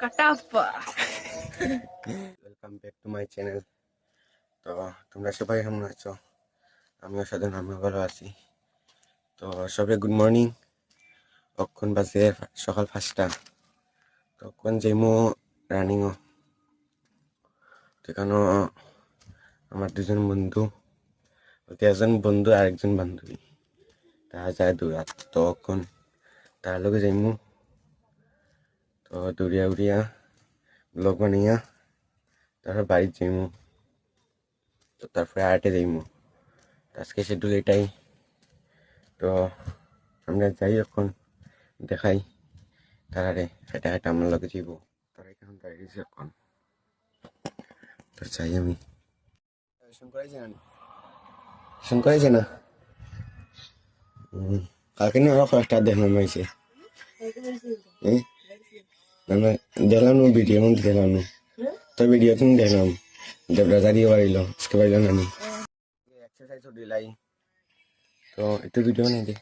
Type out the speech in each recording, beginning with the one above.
Katapa. Welcome back to my channel. তো তোমরা সবাই কেমন আছো? আমিও সাধারণ আমিও ভালো আছি। তো সবাই গুড মর্নিং। কখন বাজে সকাল 5টা। তখন যাইমো রানিংও। সেখানে আমার দুজন বন্ধু বলতে একজন বন্ধু আর একজন বান্ধবী তারা যায় দৌড়াত। তখন তার লগে যাইমু। তো দৌড়িয়া উড়িয়া ব্লগ বানিয়া তারপর বাড়ি যাইমু। তো তারপরে আর্টে যাইমু। আজকে শিডিউল এটাই। তো আমরা যাই এখন দেখাই তারারে হেঁটে হেঁটে আমার লগে যাইব। তারা এখন দাঁড়িয়েছে এখন। তো চাই আমি শঙ্করাইছে না কালকে নিয়ে আরো কয়েকটা দেখলাম হয়েছে দেখলাম ভিডিও মধ্যে দেখলাম তোর ভিডিও তুমি দেখলাম দেবরাজা দিয়ে বাড়িল আজকে বাড়িল নানি এক্সারসাইজ দিলাই। তো একটু ভিডিও নেই দে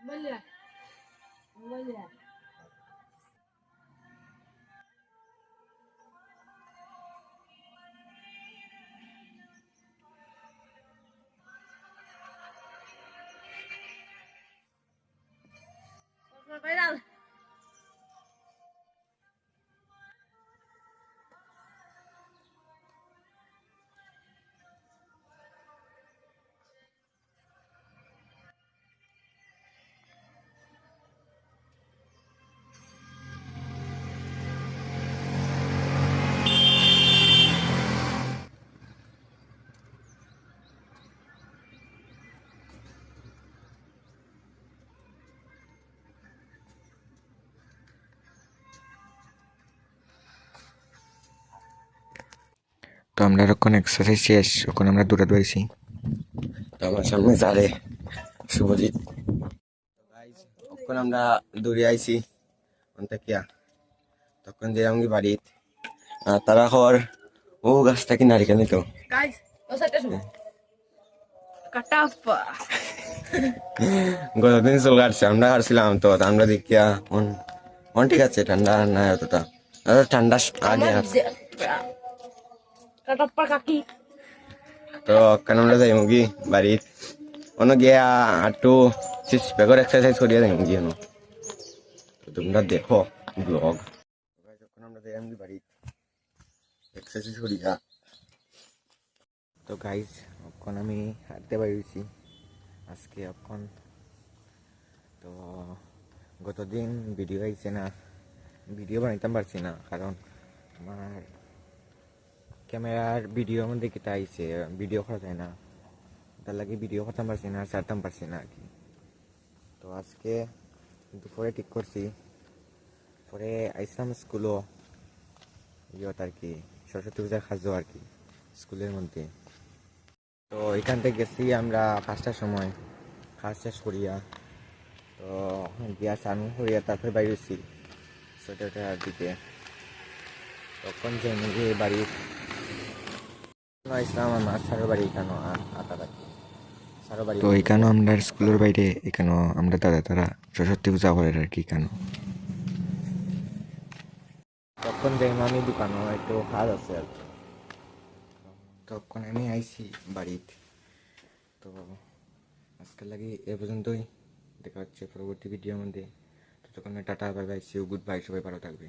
Boleh. Boleh. Viral. তো আমরা এখন এক্সারসাইজ শেষ এখন আমরা দৌড়াতে পাইছি। তো আমার সামনে যারে শুভজিৎ তখন আমরা দৌড়ে আইছি কিয়া তখন যে আমি বাড়িত তারা খবর ও গাছটা কি নারিকেল নিত Guys, Katapa. গতদিন চুল কাটছে আমরা কাটছিলাম। তো আমরা দেখিয়া মন ঠিক আছে ঠান্ডা না এতটা ঠান্ডা আগে আসছে। Katapa kaki. তো কেন আমরা যাই মুগি বাড়িত অন্য গিয়া একটু সিক্স প্যাকের এক্সারসাইজ করিয়া যাই মুগি এনো। তো তোমরা দেখো ব্লগ যখন আমরা যাই মুগি বাড়িত এক্সারসাইজ করিয়া। তো গাইজ এখন আমি হাঁটতে পারিছি আজকে এখন। তো গতদিন ভিডিও আইছে না ভিডিও বানাইতাম পারছি না কারণ আমার ক্যামেরার ভিডিওর মধ্যে কিতা আইছে ভিডিও করা যায় না তার লাগে ভিডিও করতাম পারছি না ছাড়তাম পারছি না আর কি। তো আজকে দুপুরে ঠিক করছি পরে আইসলাম স্কুলও ইয়ত আর কি সরস্বতী পূজার খাজো আর কি স্কুলের মধ্যে। তো এখান থেকে গেছি আমরা 5টার সময় কাজ শেষ করিয়া। তো গিয়া স্নান করিয়া তারপরে বাইরেছি 6টার দিকে। তখন যে নিজে বাড়ি ইসলাম আমার সারো বাড়ি এখানে আতা রাখি সারো বাড়ি। তো এখানেও আমরা স্কুলের বাইরে এখানেও আমরা দাদা তারা সরস্বতী পূজা করে আর কি এখানে। তখন যাই আমি দোকানও একটু কাজ আছে আর কি। তখন আমি আইছি বাড়িতে। তো আজকের লাগে এ পর্যন্তই দেখা হচ্ছে পরবর্তী ভিডিওর মধ্যে। ততক্ষণ tata bye bye see you goodbye সবাই ভালো থাকবে।